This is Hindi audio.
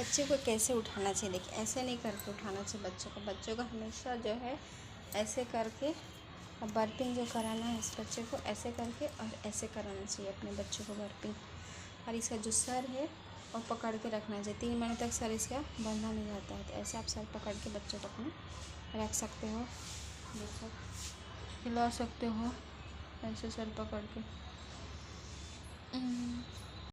बच्चे को कैसे उठाना चाहिए, देखिए ऐसे नहीं करके उठाना चाहिए बच्चों को हमेशा जो है ऐसे करके, बर्पिंग जो कराना है इस बच्चे को ऐसे करके और ऐसे कराना चाहिए अपने बच्चों को बर्पिंग। और इसका जो सर है वो पकड़ के रखना चाहिए, 3 महीने तक सर इसका बंधा नहीं जाता है। तो ऐसे आप सर पकड़ के बच्चों को अपने रख सकते हो, देखो हिला सकते हो ऐसे सर पकड़ के।